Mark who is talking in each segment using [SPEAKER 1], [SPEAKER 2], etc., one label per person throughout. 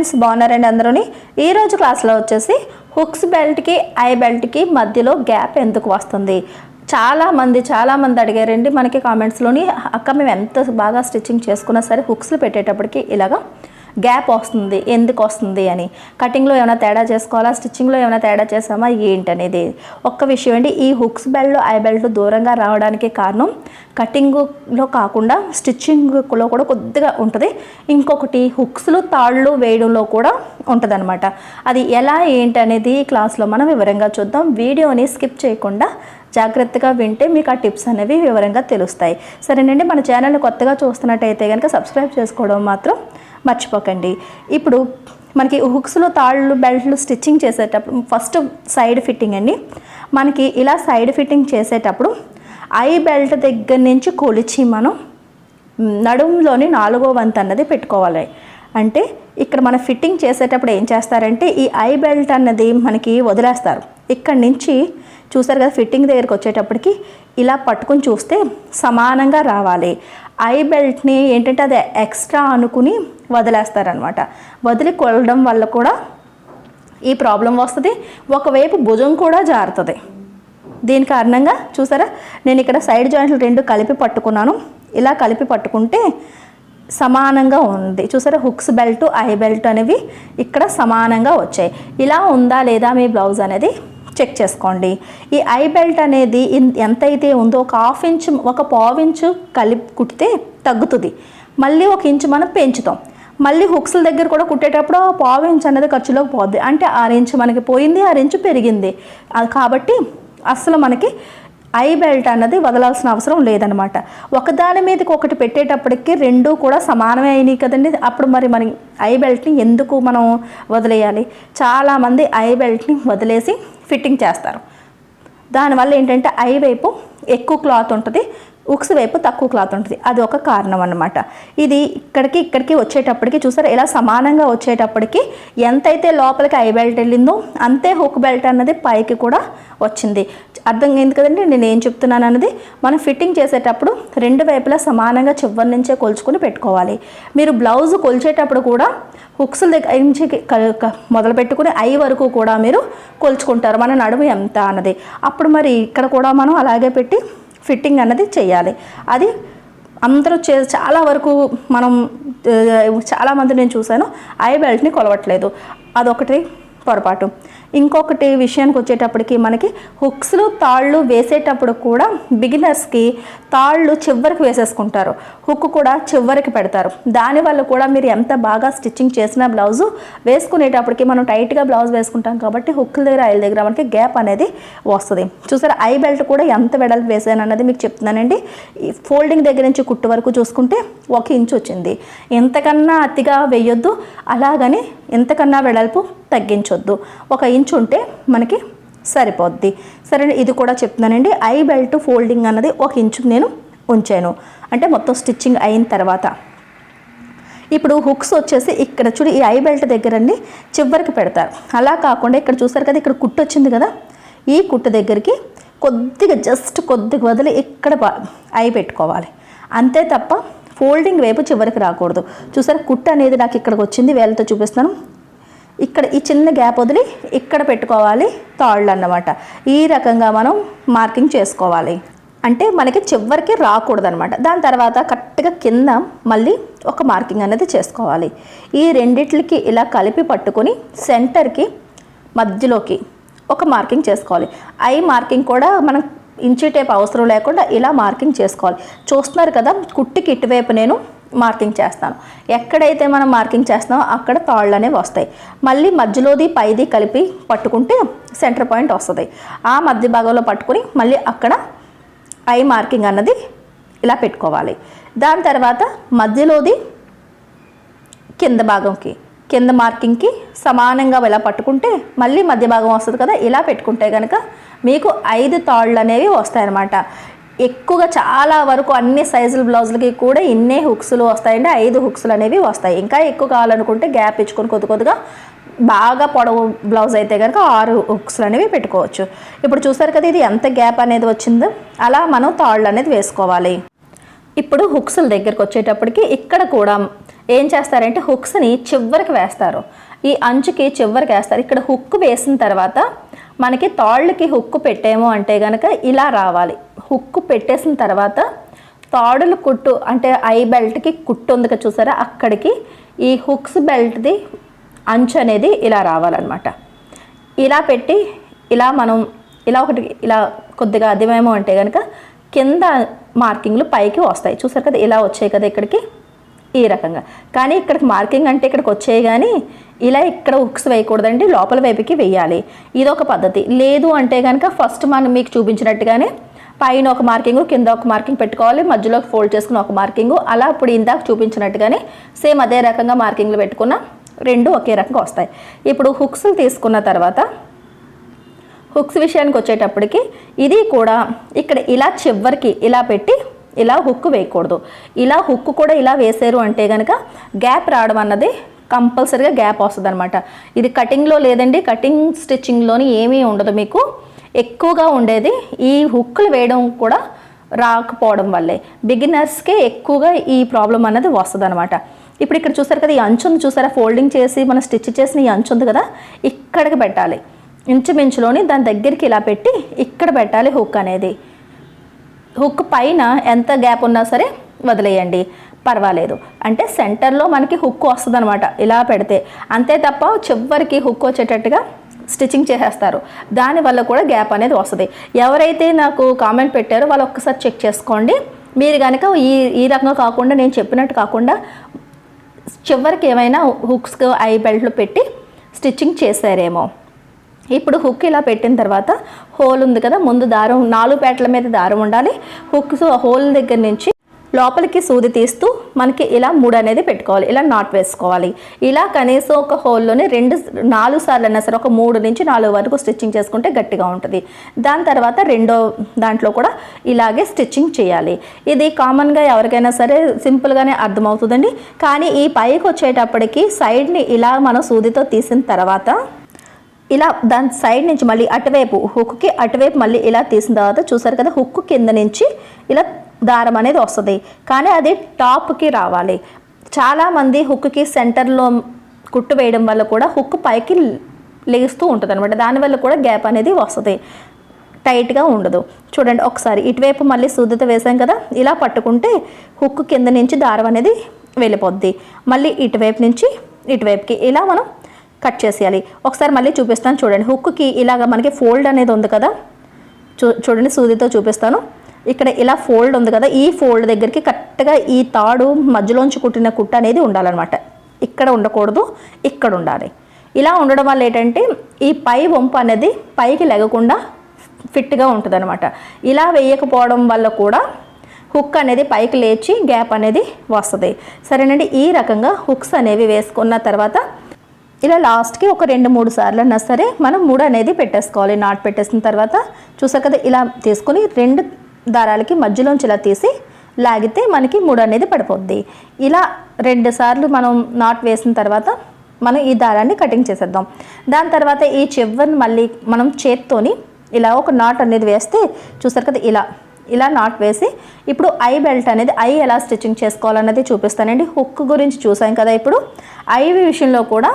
[SPEAKER 1] Friends, బాగున్నారండి అందరూని. ఈరోజు క్లాస్లో వచ్చేసి హుక్స్ బెల్ట్కి ఐ బెల్ట్కి మధ్యలో గ్యాప్ ఎందుకు వస్తుంది చాలా మంది అడిగారండి మనకి కామెంట్స్లోని. అక్క మేము ఎంత బాగా స్టిచ్చింగ్ చేసుకున్నా సరే హుక్స్లు పెట్టేటప్పటికి ఇలాగా గ్యాప్ వస్తుంది, ఎందుకు వస్తుంది అని. కటింగ్లో ఏమైనా తేడా చేసుకోవాలా, స్టిచ్చింగ్లో ఏమైనా తేడా చేసామా ఏంటనేది ఒక్క విషయం అండి. ఈ హుక్స్ బెల్ట్ ఐ బెల్ట్ దూరంగా రావడానికి కారణం కటింగ్లో కాకుండా స్టిచ్చింగ్లో కూడా కొద్దిగా ఉంటుంది. ఇంకొకటి హుక్స్లు తాళ్ళు వేయడంలో కూడా ఉంటుంది అనమాట. అది ఎలా ఏంటి అనేది క్లాస్లో మనం వివరంగా చూద్దాం. వీడియోని స్కిప్ చేయకుండా జాగ్రత్తగా వింటే మీకు ఆ టిప్స్ అనేవి వివరంగా తెలుస్తాయి. సరేనండి, మన ఛానల్ని కొత్తగా చూస్తున్నట్టయితే కనుక సబ్స్క్రైబ్ చేసుకోవడం మాత్రం మర్చిపోకండి. ఇప్పుడు మనకి హుక్స్లో తాళ్ళు బెల్ట్లు స్టిచ్చింగ్ చేసేటప్పుడు ఫస్ట్ సైడ్ ఫిట్టింగ్ అండి. మనకి ఇలా సైడ్ ఫిట్టింగ్ చేసేటప్పుడు ఐ బెల్ట్ దగ్గర నుంచి కొలిచి మనం నడుములోని 4వ వంతు అన్నది పెట్టుకోవాలి. అంటే ఇక్కడ మనం ఫిట్టింగ్ చేసేటప్పుడు ఏం చేస్తారంటే ఈ ఐ బెల్ట్ అన్నది మనకి వదిలేస్తారు. ఇక్కడి నుంచి చూసారు కదా, ఫిట్టింగ్ దగ్గరికి వచ్చేటప్పటికి ఇలా పట్టుకుని చూస్తే సమానంగా రావాలి. ఐ బెల్ట్ని ఏంటంటే అది ఎక్స్ట్రా అనుకుని వదిలేస్తారనమాట. వదిలి కొలడం వల్ల కూడా ఈ ప్రాబ్లం వస్తుంది. ఒకవైపు భుజం కూడా జారుతుంది. దీని కారణంగా చూసారా, నేను ఇక్కడ సైడ్ జాయింట్లు 2 కలిపి పట్టుకున్నాను. ఇలా కలిపి పట్టుకుంటే సమానంగా ఉంది. చూసారా, హుక్స్ బెల్ట్ ఐ బెల్ట్ అనేవి ఇక్కడ సమానంగా వచ్చాయి. ఇలా ఉందా లేదా మీ బ్లౌజ్ అనేది చెక్ చేసుకోండి. ఈ ఐ బెల్ట్ అనేది ఎంతైతే ఉందో ఒక 1/2 ఇంచు, ఒక 1/4 ఇంచు కలిపి కుట్టితే తగ్గుతుంది. మళ్ళీ 1 ఇంచు మనం పెంచుతాం. మళ్ళీ హుక్స్ల దగ్గర కూడా కుట్టేటప్పుడు 1/4 ఇంచు అనేది ఖర్చులోకి పోద్ది. అంటే 6 ఇంచు మనకి పోయింది, 6 ఇంచు పెరిగింది. కాబట్టి అసలు మనకి ఐ బెల్ట్ అన్నది వదలాల్సిన అవసరం లేదనమాట. ఒకదాని మీదకి ఒకటి పెట్టేటప్పటికి 2 కూడా సమానమే అయినాయి కదండి. అప్పుడు మరి ఐ బెల్ట్ని ఎందుకు మనం వదిలేయాలి? చాలామంది ఐ బెల్ట్ని వదిలేసి ఫిట్టింగ్ చేస్తారు. దానివల్ల ఏంటంటే ఐ వైపు ఎక్కువ క్లాత్ ఉంటుంది, హుక్స్ వైపు తక్కువ క్లాత్ ఉంటుంది. అది ఒక కారణం అన్నమాట. ఇది ఇక్కడికి వచ్చేటప్పటికి చూసారా, ఇలా సమానంగా వచ్చేటప్పటికి ఎంతైతే లోపలికి ఐ బెల్ట్ వెళ్ళిందో అంతే హుక్ బెల్ట్ అన్నది పైకి కూడా వచ్చింది. అర్థమైంది కదండి నేను ఏం చెప్తున్నాను అన్నది. మనం ఫిట్టింగ్ చేసేటప్పుడు 2 వైపులా సమానంగా చివరి నుంచే కొలుచుకొని పెట్టుకోవాలి. మీరు బ్లౌజ్ కొలిచేటప్పుడు కూడా హుక్స్ల దగ్గర నుంచి మొదలు పెట్టుకుని ఐ వరకు కూడా మీరు కొలుచుకుంటారు మన నడుము ఎంత అన్నది. అప్పుడు మరి ఇక్కడ కూడా మనం అలాగే పెట్టి ఫిట్టింగ్ అన్నది చేయాలి. అది అందరూ చాలా వరకు చాలామంది నేను చూశాను ఐ బెల్ట్ని కొలవట్లేదు. అదొకటి పొరపాటు. ఇంకొకటి విషయానికి వచ్చేటప్పటికి మనకి హుక్స్లు తాళ్ళు వేసేటప్పుడు కూడా బిగినర్స్కి తాళ్ళు చివరికి వేసేసుకుంటారు, హుక్ కూడా చివరికి పెడతారు. దానివల్ల కూడా మీరు ఎంత బాగా స్టిచ్చింగ్ చేసిన బ్లౌజు వేసుకునేటప్పటికి మనం టైట్గా బ్లౌజ్ వేసుకుంటాం కాబట్టి హుక్ల దగ్గర ఐల దగ్గర మనకి గ్యాప్ అనేది వస్తుంది. చూసారా, ఐ బెల్ట్ కూడా ఎంత వెడల్పు వేసాను అన్నది మీకు చెప్తున్నానండి. ఫోల్డింగ్ దగ్గర నుంచి కుట్టు వరకు చూసుకుంటే 1 ఇంచు వచ్చింది. ఎంతకన్నా అతిగా వేయొద్దు, అలాగని ఎంతకన్నా వెడల్పు తగ్గించొద్దు. 1 ఇంచు ఉంటే మనకి సరిపోద్ది. సరే, ఇది కూడా చెప్తున్నానండి. ఐ బెల్ట్ ఫోల్డింగ్ అన్నది 1 ఇంచు నేను ఉంచాను. అంటే మొత్తం స్టిచ్చింగ్ అయిన తర్వాత ఇప్పుడు హుక్స్ వచ్చేసి ఇక్కడ చూడు, ఈ ఐ బెల్ట్ దగ్గర అండి చివరికి పెడతారు. అలా కాకుండా ఇక్కడ చూసారు కదా, ఇక్కడ కుట్టు వచ్చింది కదా, ఈ కుట్టు దగ్గరికి కొద్దిగా జస్ట్ కొద్దిగా వదిలి ఇక్కడ ఐ పెట్టుకోవాలి. అంతే తప్ప ఫోల్డింగ్ వైపు చివరికి రాకూడదు. చూసారు, కుట్టు అనేది నాకు ఇక్కడికి వచ్చింది, వేలతో చూపిస్తాను. ఇక్కడ ఈ చిన్న గ్యాప్ వదిలి ఇక్కడ పెట్టుకోవాలి తాళ్ళు అన్నమాట. ఈ రకంగా మనం మార్కింగ్ చేసుకోవాలి. అంటే మనకి చివరికి రాకూడదు అనమాట. దాని తర్వాత కరెక్ట్గా కింద మళ్ళీ ఒక మార్కింగ్ అనేది చేసుకోవాలి. ఈ రెండిట్లకి ఇలా కలిపి పట్టుకొని సెంటర్కి మధ్యలోకి ఒక మార్కింగ్ చేసుకోవాలి. ఐ మార్కింగ్ కూడా మనం ఇంచు టేప్ అవసరం లేకుండా ఇలా మార్కింగ్ చేసుకోవాలి. చూస్తున్నారు కదా, కుట్టికి ఇటువైపు నేను మార్కింగ్ చేస్తాను. ఎక్కడైతే మనం మార్కింగ్ చేస్తామో అక్కడ తాళ్ళు అనేవి వస్తాయి. మళ్ళీ మధ్యలోది పైది కలిపి పట్టుకుంటే సెంటర్ పాయింట్ వస్తుంది. ఆ మధ్య భాగంలో పట్టుకుని మళ్ళీ అక్కడ ఐ మార్కింగ్ అన్నది ఇలా పెట్టుకోవాలి. దాని తర్వాత మధ్యలోది కింద మార్కింగ్కి సమానంగా ఇలా పట్టుకుంటే మళ్ళీ మధ్య భాగం వస్తుంది కదా. ఇలా పెట్టుకుంటే కనుక మీకు 5 తాళ్ళు అనేవి వస్తాయన్నమాట. ఎక్కువగా చాలా వరకు అన్ని సైజుల బ్లౌజులకి కూడా ఇన్నే హుక్స్లు వస్తాయండి. 5 హుక్స్లు అనేవి వస్తాయి. ఇంకా ఎక్కువ కావాలనుకుంటే గ్యాప్ ఇచ్చుకొని కొద్దిగా బాగా పొడవు బ్లౌజ్ అయితే కనుక 6 హుక్స్లు అనేవి పెట్టుకోవచ్చు. ఇప్పుడు చూసారు కదా, ఇది ఎంత గ్యాప్ అనేది వచ్చిందో అలా మనం తాళ్ళు అనేది వేసుకోవాలి. ఇప్పుడు హుక్స్ల దగ్గరికి వచ్చేటప్పటికి ఇక్కడ కూడా ఏం చేస్తారంటే హుక్స్ని చివరికి వేస్తారు, ఈ అంచుకి చివరికి వేస్తారు. ఇక్కడ హుక్ వేసిన తర్వాత మనకి తాళ్ళకి హుక్ పెట్టేమో అంటే కనుక ఇలా రావాలి. హుక్ పెట్టేసిన తర్వాత తాడులు కుట్టు అంటే ఐ బెల్ట్కి కుట్టు ఉంది కదా చూసారా, అక్కడికి ఈ హుక్స్ బెల్ట్ది అంచు అనేది ఇలా రావాలన్నమాట. ఇలా పెట్టి ఇలా మనం ఇలా ఒకటి ఇలా కొద్దిగా అదిమేమో అంటే కనుక కింద మార్కింగ్లు పైకి వస్తాయి. చూసారు కదా ఇలా వచ్చాయి కదా ఇక్కడికి ఈ రకంగా. కానీ ఇక్కడికి మార్కింగ్ అంటే ఇక్కడికి వచ్చాయి, కానీ ఇలా ఇక్కడ హుక్స్ వేయకూడదండి, లోపల వైపుకి వేయాలి. ఇదొక పద్ధతి. లేదు అంటే కనుక ఫస్ట్ మనం మీకు చూపించినట్టుగానే పైన ఒక మార్కింగ్ కింద ఒక మార్కింగ్ పెట్టుకోవాలి, మధ్యలో ఫోల్డ్ చేసుకుని ఒక మార్కింగ్, అలా ఇప్పుడు ఇందాక చూపించినట్టుగానే సేమ్ అదే రకంగా మార్కింగ్లు పెట్టుకున్న రెండు ఒకే రకంగా వస్తాయి. ఇప్పుడు హుక్స్ తీసుకున్న తర్వాత హుక్స్ విషయానికి వచ్చేటప్పటికి ఇది కూడా ఇక్కడ ఇలా చివరికి ఇలా పెట్టి ఇలా హుక్ వేయకూడదు. ఇలా హుక్ కూడా ఇలా వేసారు అంటే కనుక గ్యాప్ రావడం అన్నది కంపల్సరీగా గ్యాప్ వస్తుంది అనమాట. ఇది కటింగ్లో లేదండి, కటింగ్ స్టిచ్చింగ్లోని ఏమీ ఉండదు. మీకు ఎక్కువగా ఉండేది ఈ హుక్లు వేయడం కూడా రాకపోవడం వల్లే బిగినర్స్కే ఎక్కువగా ఈ ప్రాబ్లం అన్నది వస్తుంది అనమాట. ఇప్పుడు ఇక్కడ చూసారు కదా ఈ అంచు ఉంది చూసారా, ఫోల్డింగ్ చేసి మనం స్టిచ్ చేసిన ఈ అంచు ఉంది కదా, ఇక్కడికి పెట్టాలి. ఇంచుమించులోని దాని దగ్గరికి ఇలా పెట్టి ఇక్కడ పెట్టాలి హుక్ అనేది. హుక్ పైన ఎంత గ్యాప్ ఉన్నా సరే వదిలేయండి, పర్వాలేదు. అంటే సెంటర్లో మనకి హుక్ వస్తుంది అనమాట ఇలా పెడితే, అంతే తప్ప చివరికి హుక్ వచ్చేటట్టుగా స్టిచ్చింగ్ చేసేస్తారు, దానివల్ల కూడా గ్యాప్ అనేది వస్తుంది. ఎవరైతే నాకు కామెంట్ పెట్టారో వాళ్ళు ఒక్కసారి చెక్ చేసుకోండి. మీరు కనుక ఈ రకంగా కాకుండా నేను చెప్పినట్టు కాకుండా చివరికి ఏమైనా హుక్స్ ఐ బెల్ట్లు పెట్టి స్టిచ్చింగ్ చేశారేమో. ఇప్పుడు హుక్ ఇలా పెట్టిన తర్వాత హోల్ ఉంది కదా, ముందు దారం 4 పేటల మీద దారం ఉండాలి. హుక్స్ హోల్ దగ్గర నుంచి లోపలికి సూది తీస్తూ మనకి ఇలా 3 అనేది పెట్టుకోవాలి, ఇలా నాట్ వేసుకోవాలి. ఇలా కనీసం ఒక హోల్లోనే 4 సార్లు అయినా సరే ఒక 3 నుంచి 4 వరకు స్టిచ్చింగ్ చేసుకుంటే గట్టిగా ఉంటుంది. దాని తర్వాత రెండో దాంట్లో కూడా ఇలాగే స్టిచ్చింగ్ చేయాలి. ఇది కామన్గా ఎవరికైనా సరే సింపుల్గానే అర్థమవుతుందండి. కానీ ఈ పైకి వచ్చేటప్పటికి సైడ్ని ఇలా మనం సూదితో తీసిన తర్వాత ఇలా దాని సైడ్ నుంచి మళ్ళీ అటువైపు హుక్కి అటువైపు మళ్ళీ ఇలా తీసిన తర్వాత చూసారు కదా హుక్ కింద నుంచి ఇలా దారం అనేది వస్తుంది, కానీ అది టాప్కి రావాలి. చాలామంది హుక్కి సెంటర్లో కుట్టు వేయడం వల్ల కూడా హుక్ పైకి లేస్తూ ఉంటుంది అనమాట, దానివల్ల కూడా గ్యాప్ అనేది వస్తుంది, టైట్గా ఉండదు. చూడండి ఒకసారి ఇటువైపు మళ్ళీ సూదితో వేసాం కదా, ఇలా పట్టుకుంటే హుక్ కింద నుంచి దారం అనేది వెళ్ళిపోద్ది. మళ్ళీ ఇటువైపు నుంచి ఇటువైపుకి ఇలా మనం కట్ చేసేయాలి. ఒకసారి మళ్ళీ చూపిస్తాను చూడండి. హుక్కి ఇలాగ మనకి ఫోల్డ్ అనేది ఉంది కదా, చూడండి సూదితో చూపిస్తాను. ఇక్కడ ఇలా ఫోల్డ్ ఉంది కదా, ఈ ఫోల్డ్ దగ్గరికి కరెక్ట్గా ఈ తాడు మధ్యలోంచి కుట్టిన కుట్ట అనేది ఉండాలన్నమాట. ఇక్కడ ఉండకూడదు, ఇక్కడ ఉండాలి. ఇలా ఉండడం వల్ల ఏంటంటే ఈ పై వంపు అనేది పైకి లెగకుండా ఫిట్గా ఉంటుంది అనమాట. ఇలా వేయకపోవడం వల్ల కూడా హుక్ అనేది పైకి లేచి గ్యాప్ అనేది వస్తుంది. సరేనండి, ఈ రకంగా హుక్స్ అనేవి వేసుకున్న తర్వాత ఇలా లాస్ట్కి ఒక 2-3 సార్లు అన్నా సరే మనం 3 అనేది పెట్టేసుకోవాలి. నాట్ పెట్టేసిన తర్వాత చూసారు కదా ఇలా తీసుకొని 2 దారాలకి మధ్యలోంచి ఇలా తీసి లాగితే మనకి 3 అనేది పడిపోద్ది. ఇలా 2 సార్లు మనం నాట్ వేసిన తర్వాత మనం ఈ దారాన్ని కటింగ్ చేసేద్దాం. దాని తర్వాత ఈ చివరిని మళ్ళీ మనం చేత్తోని ఇలా ఒక నాట్ అనేది వేస్తే చూసారు కదా ఇలా నాట్ వేసి ఇప్పుడు ఐ బెల్ట్ అనేది ఐ ఎలా స్టిచ్చింగ్ చేసుకోవాలన్నది చూపిస్తానండి. హుక్ గురించి చూసాం కదా, ఇప్పుడు ఐ విషయంలో కూడా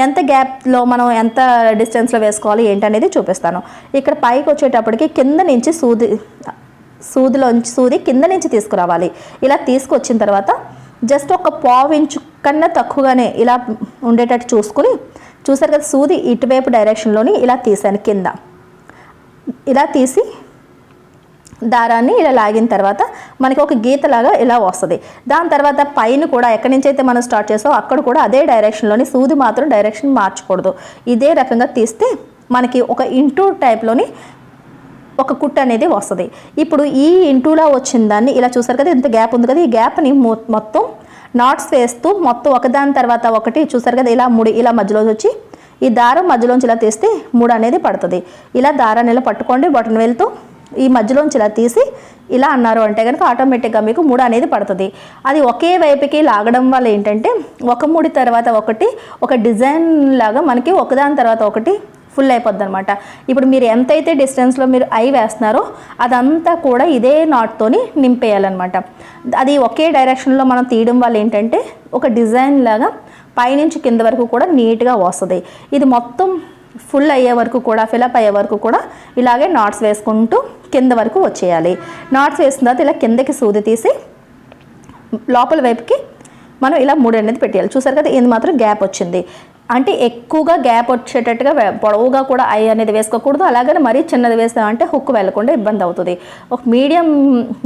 [SPEAKER 1] ఎంత గ్యాప్లో మనం ఎంత డిస్టెన్స్లో వేసుకోవాలి ఏంటనేది చూపిస్తాను. ఇక్కడ పైకి వచ్చేటప్పటికి కింద నుంచి సూది కింద నుంచి తీసుకురావాలి. ఇలా తీసుకొచ్చిన తర్వాత జస్ట్ ఒక 1/4 ఇంచు కన్నా తక్కువగానే ఇలా ఉండేటట్టు చూసుకుని చూసారు కదా సూది ఇటువైపు డైరెక్షన్లోని ఇలా తీసాను. కింద ఇలా తీసి దారాన్ని ఇలా లాగిన తర్వాత మనకి ఒక గీతలాగా ఇలా వస్తుంది. దాని తర్వాత పైన కూడా ఎక్కడి నుంచి అయితే మనం స్టార్ట్ చేసామో అక్కడ కూడా అదే డైరెక్షన్లోని సూది మాత్రం డైరెక్షన్ మార్చకూడదు. ఇదే రకంగా తీస్తే మనకి ఒక ఇంటూ టైప్లోని ఒక కుట్టు అనేది వస్తుంది. ఇప్పుడు ఈ ఇంటూలా వచ్చిన దాన్ని ఇలా చూసారు కదా, ఇంత గ్యాప్ ఉంది కదా, ఈ గ్యాప్ని మొత్తం నాట్స్ వేస్తూ మొత్తం ఒకదాని తర్వాత ఒకటి చూసారు కదా ఇలా 3 ఇలా మధ్యలోకి వచ్చి ఈ దారం మధ్యలోంచి ఇలా తీస్తే 3 అనేది పడుతుంది. ఇలా దారాన్ని ఇలా పట్టుకోండి, బటన్ వేలుతో ఈ మధ్యలోంచి ఇలా తీసి ఇలా అన్నారు అంటే కనుక ఆటోమేటిక్గా మీకు 3 అనేది పడుతుంది. అది ఒకే వైపుకి లాగడం వల్ల ఏంటంటే ఒక ముడి తర్వాత ఒకటి ఒక డిజైన్ లాగా మనకి ఒకదాని తర్వాత ఒకటి ఫుల్ అయిపోద్ది అనమాట. ఇప్పుడు మీరు ఎంతైతే డిస్టెన్స్లో మీరు ఐ వేస్తున్నారో అదంతా కూడా ఇదే నాట్తోని నింపేయాలన్నమాట. అది ఒకే డైరెక్షన్లో మనం తీయడం వల్ల ఏంటంటే ఒక డిజైన్ లాగా పైనుంచి కింద వరకు కూడా నీట్గా వస్తుంది. ఇది మొత్తం ఫుల్ అయ్యే వరకు కూడా, ఫిలప్ అయ్యే వరకు కూడా ఇలాగే నాట్స్ వేసుకుంటూ కింద వరకు వచ్చేయాలి. నాట్స్ వేసిన తర్వాత ఇలా కిందకి సూది తీసి లోపల వైపుకి మనం ఇలా 3 అనేది పెట్టేయాలి. చూసారు కదా, ఇది మాత్రం గ్యాప్ వచ్చింది. అంటే ఎక్కువగా గ్యాప్ వచ్చేటట్టుగా పొడవుగా కూడా ఐ అనేది వేసుకోకూడదు. అలాగని మరీ చిన్నది వేస్తామంటే హుక్ వెళ్ళకుండా ఇబ్బంది అవుతుంది. ఒక మీడియం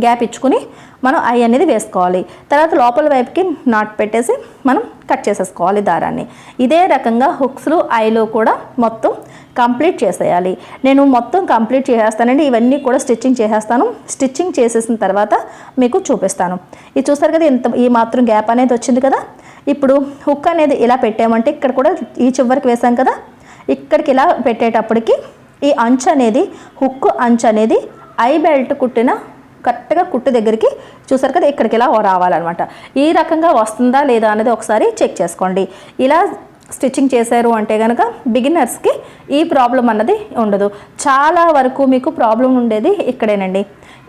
[SPEAKER 1] గ్యాప్ ఇచ్చుకుని మనం ఐ అనేది వేసుకోవాలి. తర్వాత లోపల వైపుకి నాట్ పెట్టేసి మనం కట్ చేసేసుకోవాలి దారాన్ని. ఇదే రకంగా హుక్స్లు ఐలో కూడా మొత్తం కంప్లీట్ చేసేయాలి. నేను మొత్తం కంప్లీట్ చేసేస్తానండి. ఇవన్నీ కూడా స్టిచ్చింగ్ చేసేస్తాను. స్టిచ్చింగ్ చేసేసిన తర్వాత మీకు చూపిస్తాను. ఇది చూస్తారు కదా, ఈ మాత్రం గ్యాప్ అనేది వచ్చింది కదా. ఇప్పుడు హుక్ అనేది ఇలా పెట్టామంటే ఇక్కడ కూడా ఈ చివరికి వేసాం కదా, ఇక్కడికి ఇలా పెట్టేటప్పటికి ఈ అంచు అనేది, హుక్ అంచు అనేది ఐ బెల్ట్ కుట్టిన కరెక్ట్గా కుట్టు దగ్గరికి చూసారు కదా, ఇక్కడికి ఇలా రావాలన్నమాట. ఈ రకంగా వస్తుందా లేదా అనేది ఒకసారి చెక్ చేసుకోండి. ఇలా స్టిచ్చింగ్ చేశారు అంటే కనుక బిగినర్స్కి ఈ ప్రాబ్లం అన్నది ఉండదు. చాలా వరకు మీకు ప్రాబ్లం ఉండేది ఇక్కడేనండి.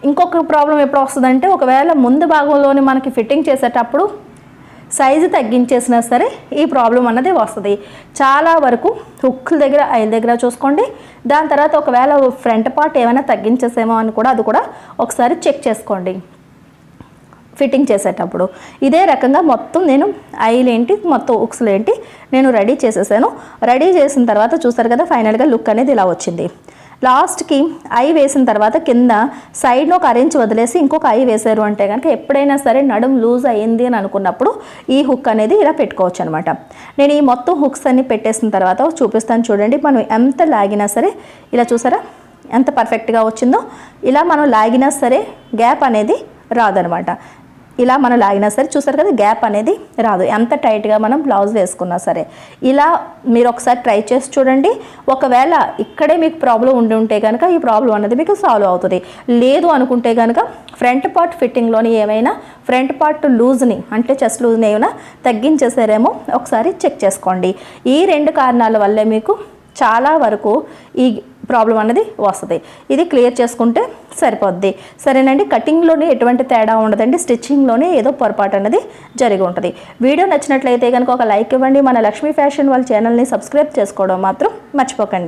[SPEAKER 1] ఇంకొక ప్రాబ్లం ఎప్పుడు వస్తుందంటే, ఒకవేళ ముందు భాగంలోని మనకి ఫిట్టింగ్ చేసేటప్పుడు సైజు తగ్గించేసినా సరే ఈ ప్రాబ్లం అన్నది వస్తుంది. చాలా వరకు హుక్ల దగ్గర, ఐల దగ్గర చూసుకోండి. దాని తర్వాత ఒకవేళ ఫ్రంట్ పార్ట్ ఏమైనా తగ్గించేసేమో అని కూడా అది కూడా ఒకసారి చెక్ చేసుకోండి ఫిట్టింగ్ చేసేటప్పుడు. ఇదే రకంగా మొత్తం నేను ఐలేంటి, మొత్తం హుక్స్లేంటి నేను రెడీ చేసేసాను. రెడీ చేసిన తర్వాత చూసారు కదా, ఫైనల్గా లుక్ అనేది ఇలా వచ్చింది. లాస్ట్కి ఐ వేసిన తర్వాత కింద సైడ్లో ఒక అరేంజ్ వదిలేసి ఇంకొక ఐ వేశారు అంటే కనుక ఎప్పుడైనా సరే నడుం లూజ్ అయ్యింది అని అనుకున్నప్పుడు ఈ హుక్ అనేది ఇలా పెట్టుకోవచ్చు అనమాట. నేను ఈ మొత్తం హుక్స్ అన్ని పెట్టేసిన తర్వాత చూపిస్తాను చూడండి. మనం ఎంత లాగినా సరే ఇలా చూసారా ఎంత పర్ఫెక్ట్గా వచ్చిందో. ఇలా మనం లాగినా సరే గ్యాప్ అనేది రాదనమాట. ఇలా మనం లాగినా సరే చూసారు కదా, గ్యాప్ అనేది రాదు. ఎంత టైట్గా మనం బ్లౌజ్ వేసుకున్నా సరే. ఇలా మీరు ఒకసారి ట్రై చేసి చూడండి. ఒకవేళ ఇక్కడే మీకు ప్రాబ్లం ఉండి ఉంటే కనుక ఈ ప్రాబ్లం అనేది మీకు సాల్వ్ అవుతుంది. లేదు అనుకుంటే కనుక ఫ్రంట్ పార్ట్ ఫిట్టింగ్లోని ఏమైనా ఫ్రంట్ పార్ట్ లూజ్ని, అంటే చెస్ట్ లూజ్ని ఏమైనా తగ్గించేసారేమో ఒకసారి చెక్ చేసుకోండి. ఈ 2 కారణాల వల్లే మీకు చాలా వరకు ఈ ప్రాబ్లం అనేది వస్తుంది. ఇది క్లియర్ చేసుకుంటే సరిపోద్ది. సరేనండి, కటింగ్లోనే ఎటువంటి తేడా ఉండదండి, స్టిచ్చింగ్లోనే ఏదో పొరపాటు అనేది జరిగి ఉంటుంది. వీడియో నచ్చినట్లయితే కనుక ఒక లైక్ ఇవ్వండి. మన లక్ష్మీ ఫ్యాషన్ వాళ్ళ ఛానల్ని సబ్స్క్రైబ్ చేసుకోవడం మాత్రం మర్చిపోకండి.